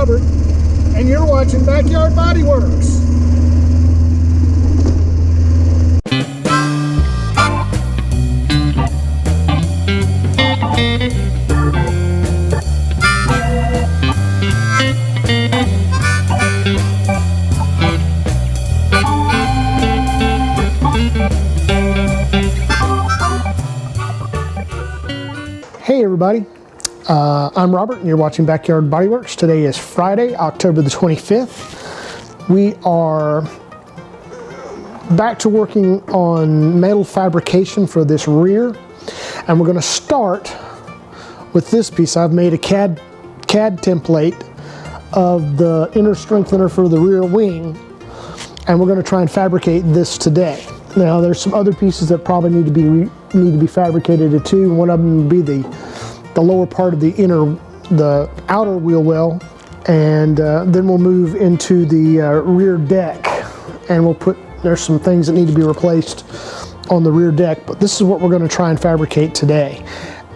Robert, and you're watching Backyard Bodyworks. Hey everybody, I'm Robert and you're watching Backyard Bodyworks. Today is Friday, October the 25th. We are back to working on metal fabrication for this rear, and we're going to start with this piece. I've made a CAD template of the inner strengthener for the rear wing, and we're going to try and fabricate this today. Now there's some other pieces that probably need to be fabricated too. One of them would be the lower part of the outer wheel well, and then we'll move into the rear deck, and there's some things that need to be replaced on the rear deck, but this is what we're going to try and fabricate today.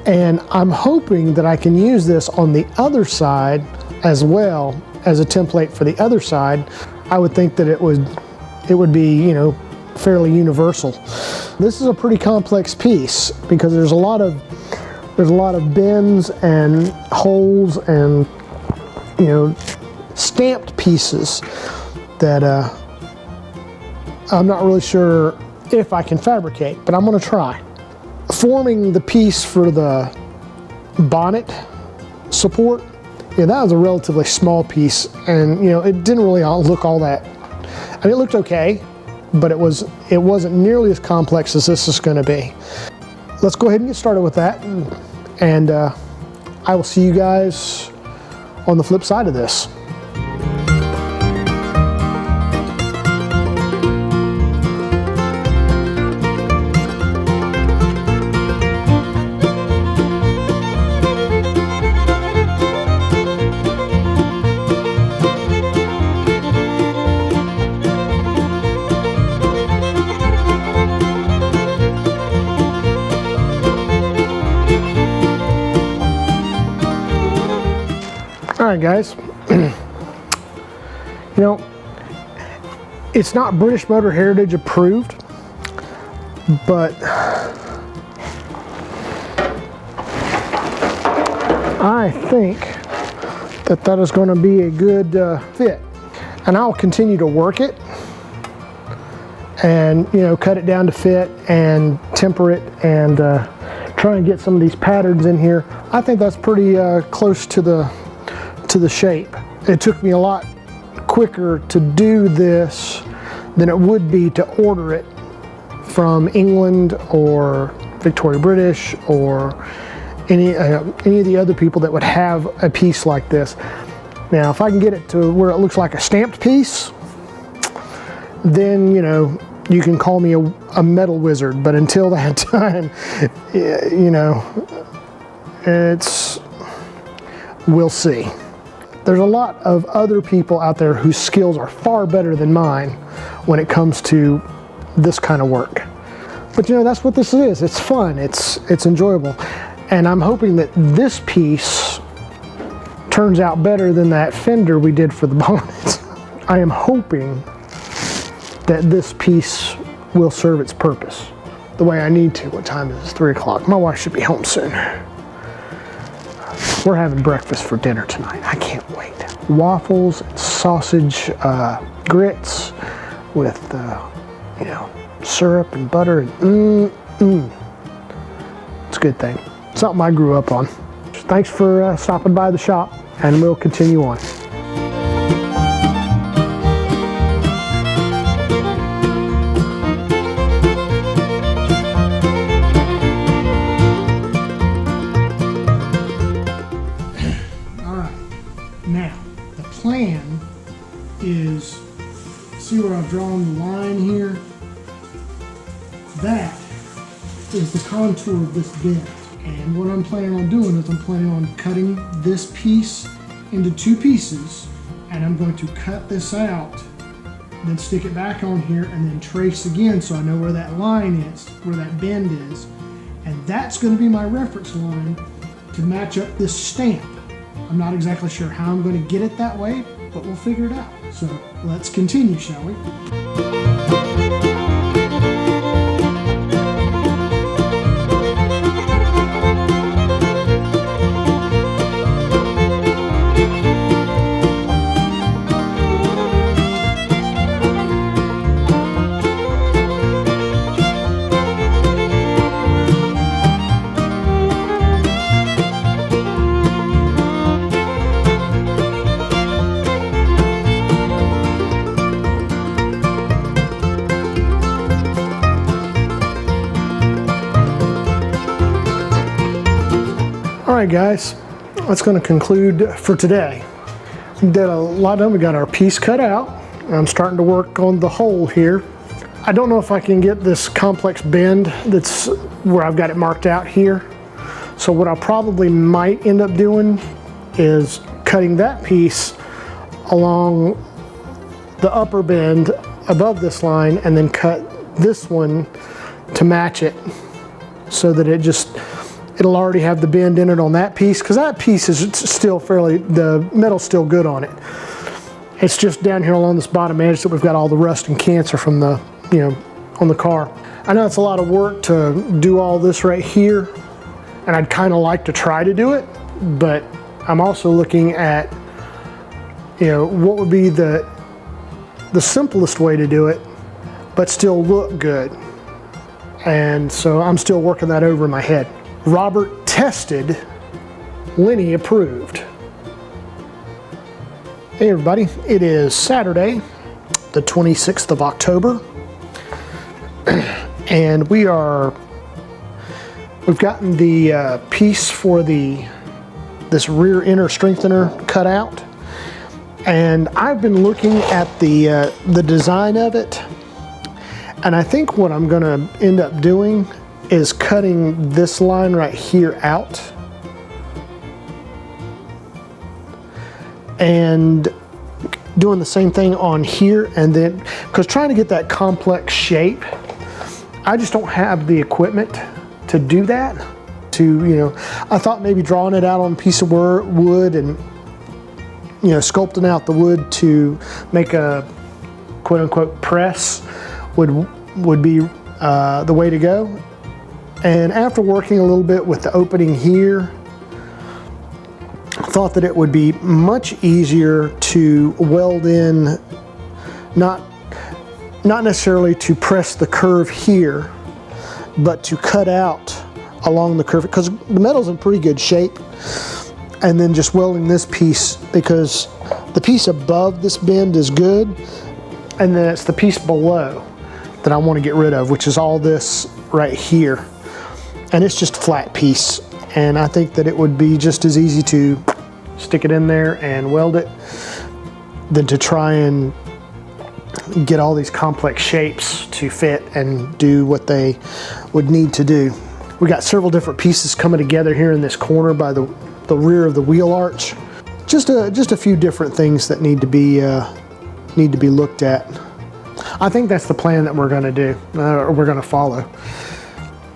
And I'm hoping that I can use this on the other side as well as a template for the other side. I would think that it would be, you know, fairly universal. This is a pretty complex piece because there's a lot of bends and holes and, you know, stamped pieces that I'm not really sure if I can fabricate, but I'm going to try. Forming the piece for the bonnet support, yeah, that was a relatively small piece, and you know, it didn't really look all that. I mean, it looked okay, but it wasn't nearly as complex as this is going to be. Let's go ahead and get started with that, and I will see you guys on the flip side of this. Alright guys, you know, it's not British Motor Heritage approved, but I think that is going to be a good fit, and I'll continue to work it and, you know, cut it down to fit and temper it and try and get some of these patterns in here. I think that's pretty close to the shape. It took me a lot quicker to do this than it would be to order it from England or Victoria British or any of the other people that would have a piece like this. Now, if I can get it to where it looks like a stamped piece, then, you know, you can call me a metal wizard. But until that time, you know, we'll see. There's a lot of other people out there whose skills are far better than mine when it comes to this kind of work. But you know, that's what this is. It's fun, it's enjoyable. And I'm hoping that this piece turns out better than that fender we did for the bonnet. I am hoping that this piece will serve its purpose the way I need to. What time is it? 3 o'clock. My wife should be home soon. We're having breakfast for dinner tonight. I can't wait. Waffles, sausage, grits with, you know, syrup and butter. And It's a good thing. Something I grew up on. Thanks for stopping by the shop, and we'll continue on. Now, the plan is, see where I've drawn the line here? That is the contour of this bend. And what I'm planning on doing is I'm planning on cutting this piece into 2 pieces, and I'm going to cut this out, then stick it back on here, and then trace again so I know where that line is, where that bend is. And that's going to be my reference line to match up this stamp. I'm not exactly sure how I'm going to get it that way, but we'll figure it out. So let's continue, shall we? All right, guys, that's going to conclude for today. We did a lot done. We got our piece cut out. I'm starting to work on the hole here. I don't know if I can get this complex bend that's where I've got it marked out here. So what I probably might end up doing is cutting that piece along the upper bend above this line and then cut this one to match it so that it'll already have the bend in it on that piece, because that piece is still the metal's still good on it. It's just down here along this bottom edge that we've got all the rust and cancer from the, on the car. I know it's a lot of work to do all this right here, and I'd kind of like to try to do it, but I'm also looking at, what would be the simplest way to do it, but still look good. And so I'm still working that over in my head. Robert tested, Lenny approved. Hey everybody, it is Saturday, the 26th of October, and we've gotten the piece for this rear inner strengthener cut out, and I've been looking at the design of it, and I think what I'm going to end up doing is cutting this line right here out and doing the same thing on here, and then because trying to get that complex shape, I just don't have the equipment to do that. I thought maybe drawing it out on a piece of wood and sculpting out the wood to make a quote-unquote press would be the way to go. And after working a little bit with the opening here, I thought that it would be much easier to weld in, not necessarily to press the curve here, but to cut out along the curve, because the metal's in pretty good shape, and then just welding this piece, because the piece above this bend is good, and then it's the piece below that I want to get rid of, which is all this right here. And it's just a flat piece, and I think that it would be just as easy to stick it in there and weld it than to try and get all these complex shapes to fit and do what they would need to do. We got several different pieces coming together here in this corner by the rear of the wheel arch. Just a few different things that need to be looked at. I think that's the plan that we're going to do, or we're going to follow.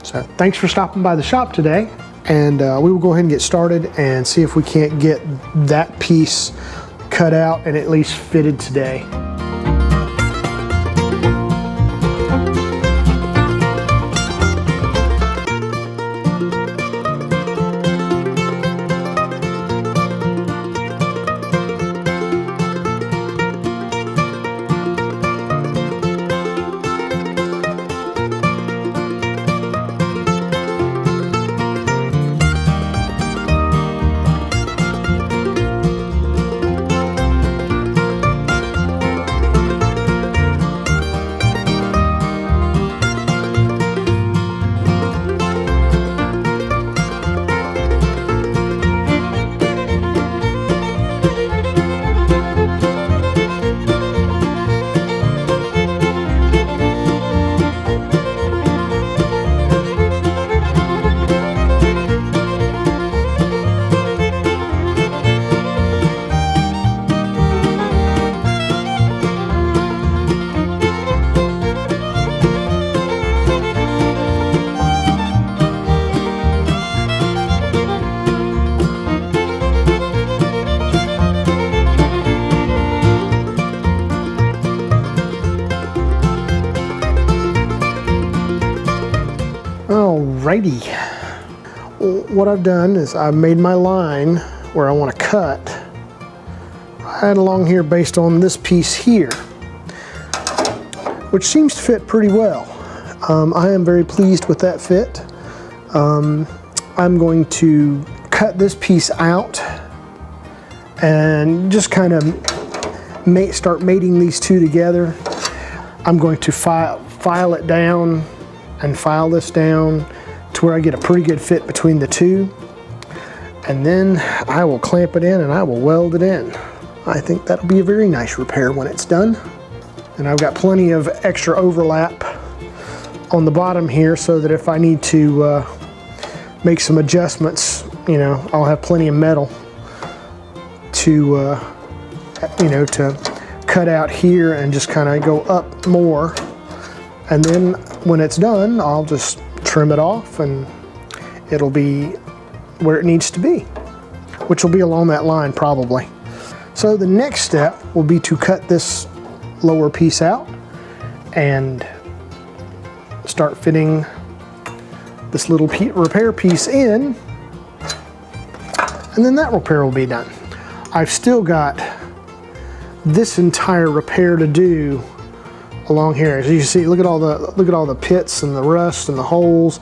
So thanks for stopping by the shop today, and we will go ahead and get started and see if we can't get that piece cut out and at least fitted today. Alrighty. What I've done is I've made my line where I want to cut right along here based on this piece here, which seems to fit pretty well. I am very pleased with that fit. I'm going to cut this piece out and just kind of start mating these two together. I'm going to file it down and file this down to where I get a pretty good fit between the two. And then I will clamp it in and I will weld it in. I think that'll be a very nice repair when it's done. And I've got plenty of extra overlap on the bottom here so that if I need to make some adjustments, you know, I'll have plenty of metal to, you know, to cut out here and just kind of go up more. And then when it's done, I'll just trim it off and it'll be where it needs to be, which will be along that line probably. So the next step will be to cut this lower piece out and start fitting this little repair piece in, and then that repair will be done. I've still got this entire repair to do along here. As you can see, look at all the pits and the rust and the holes.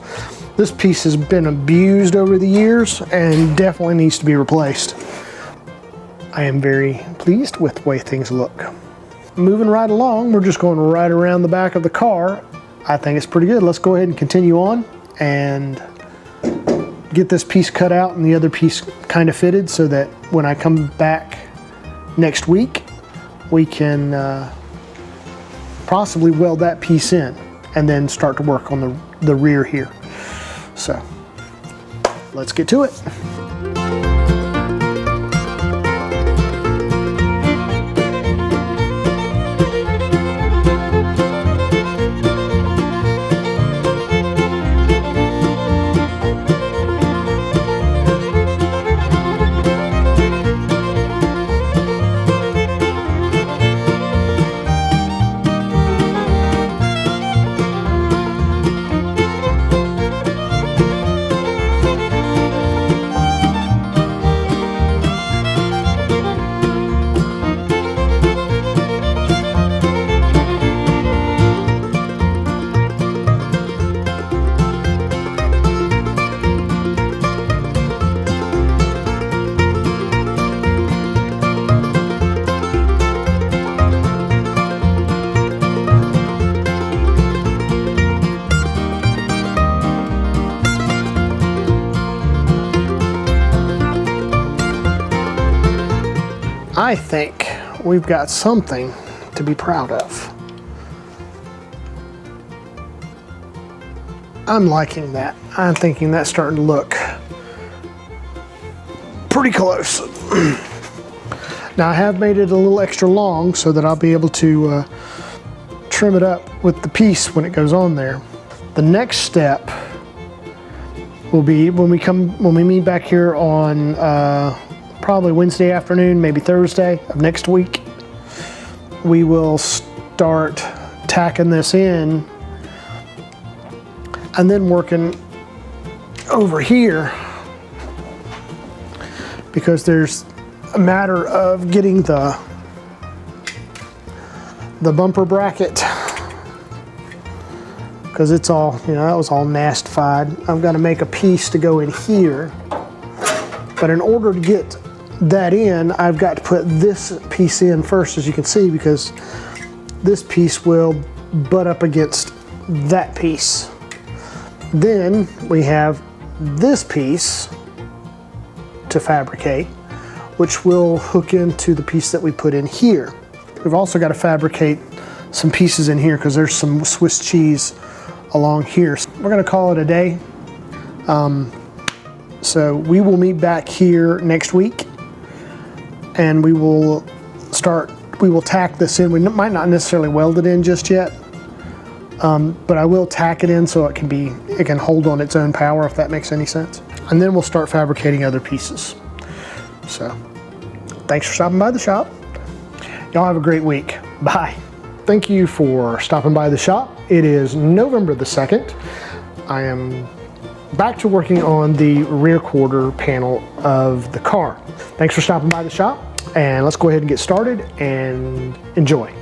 This piece has been abused over the years and definitely needs to be replaced. I am very pleased with the way things look. Moving right along, we're just going right around the back of the car. I think it's pretty good. Let's go ahead and continue on and get this piece cut out and the other piece kind of fitted so that when I come back next week, we can possibly weld that piece in and then start to work on the rear here. So let's get to it. I think we've got something to be proud of. I'm liking that. I'm thinking that's starting to look pretty close. Now I have made it a little extra long so that I'll be able to trim it up with the piece when it goes on there. The next step will be when we meet back here on probably Wednesday afternoon, maybe Thursday of next week. We will start tacking this in and then working over here, because there's a matter of getting the bumper bracket, because it's all, you know, that was all nastified. I've got to make a piece to go in here, but in order to get that in, I've got to put this piece in first, as you can see, because this piece will butt up against that piece. Then we have this piece to fabricate, which will hook into the piece that we put in here. We've also got to fabricate some pieces in here because there's some Swiss cheese along here. So we're going to call it a day. So we will meet back here next week, and we will tack this in. We might not necessarily weld it in just yet, but I will tack it in so it can hold on its own power, if that makes any sense. And then we'll start fabricating other pieces. So thanks for stopping by the shop. Y'all have a great week. Bye. Thank you for stopping by the shop. It is November the 2nd. I am back to working on the rear quarter panel of the car. Thanks for stopping by the shop, and let's go ahead and get started and enjoy.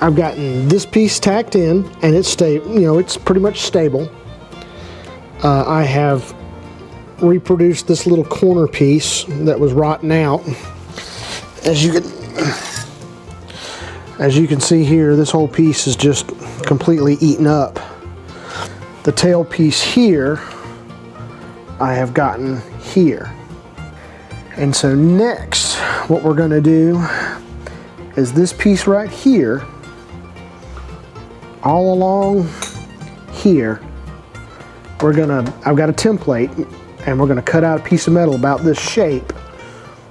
I've gotten this piece tacked in, and it's it's pretty much stable. I have reproduced this little corner piece that was rotten out. As you can see here, this whole piece is just completely eaten up. The tail piece here, I have gotten here. And so next, what we're going to do is this piece right here, all along here, I've got a template, and we're gonna cut out a piece of metal about this shape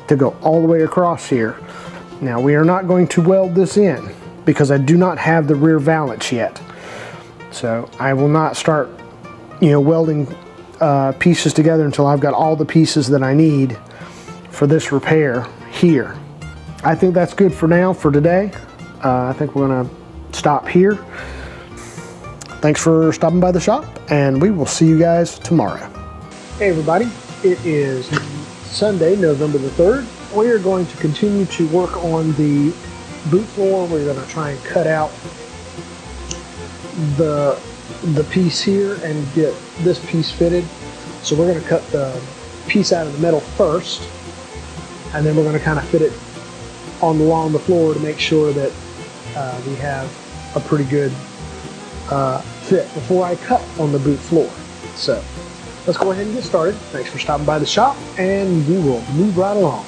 to go all the way across here. Now, we are not going to weld this in because I do not have the rear valance yet. So I will not start, welding pieces together until I've got all the pieces that I need for this repair here. I think that's good for now, for today. I think we're gonna stop here. Thanks for stopping by the shop, and we will see you guys tomorrow. Hey everybody, it is Sunday, November the 3rd. We are going to continue to work on the boot floor. We're going to try and cut out the piece here and get this piece fitted. So we're going to cut the piece out of the metal first, and then we're going to kind of fit it along the floor to make sure that we have a pretty good fit before I cut on the boot floor. So let's go ahead and get started. Thanks for stopping by the shop, and we will move right along.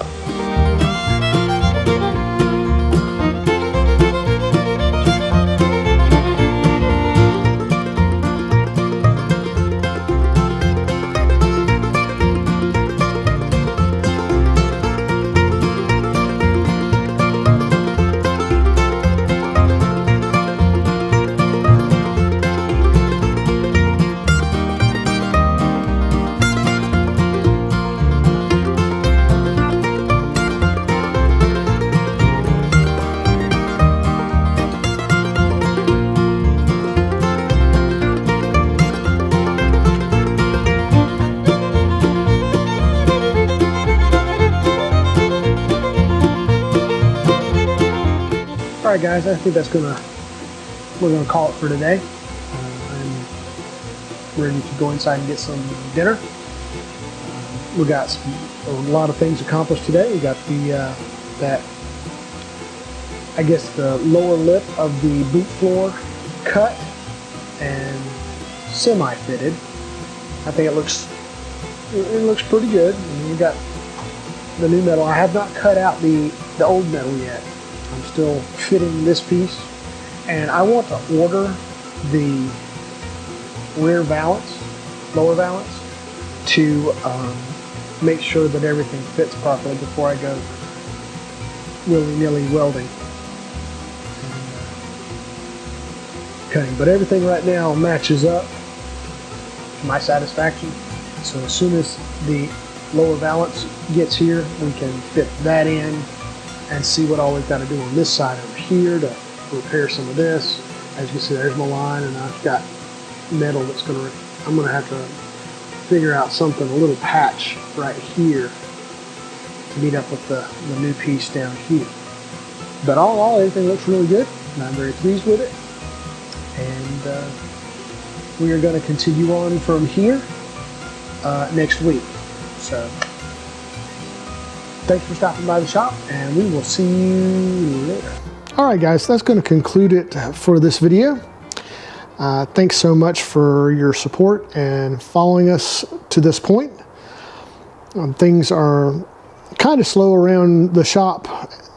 Alright guys, I think we're gonna call it for today. I'm ready to go inside and get some dinner. We got a lot of things accomplished today. We got the lower lip of the boot floor cut and semi-fitted. I think it looks pretty good. I mean, we got the new metal. I have not cut out the old metal yet. I'm still fitting this piece, and I want to order the rear valance, lower valance, to make sure that everything fits properly before I go willy-nilly welding and cutting. But everything right now matches up to my satisfaction. So as soon as the lower valance gets here, we can fit that in and see what all we've got to do on this side over here to to repair some of this. As you can see, there's my line, and I've got metal that's I'm gonna have to figure out something, a little patch right here to meet up with the new piece down here. But all in all, everything looks really good, and I'm very pleased with it. And we are going to continue on from here next week. So thanks for stopping by the shop, and we will see you later. All right, guys, that's going to conclude it for this video. Thanks so much for your support and following us to this point. Things are kind of slow around the shop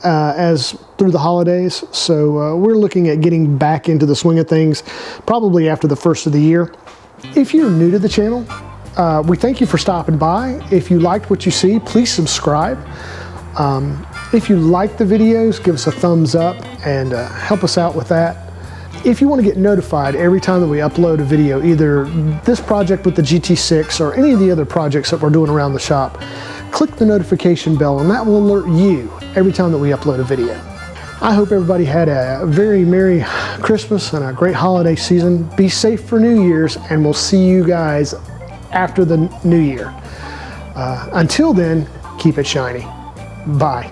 as through the holidays, so we're looking at getting back into the swing of things probably after the first of the year. If you're new to the channel, we thank you for stopping by. If you liked what you see, please subscribe. If you like the videos, give us a thumbs up and help us out with that. If you want to get notified every time that we upload a video, either this project with the GT6 or any of the other projects that we're doing around the shop, click the notification bell and that will alert you every time that we upload a video. I hope everybody had a very Merry Christmas and a great holiday season. Be safe for New Year's, and we'll see you guys after the new year. Until then, keep it shiny. Bye.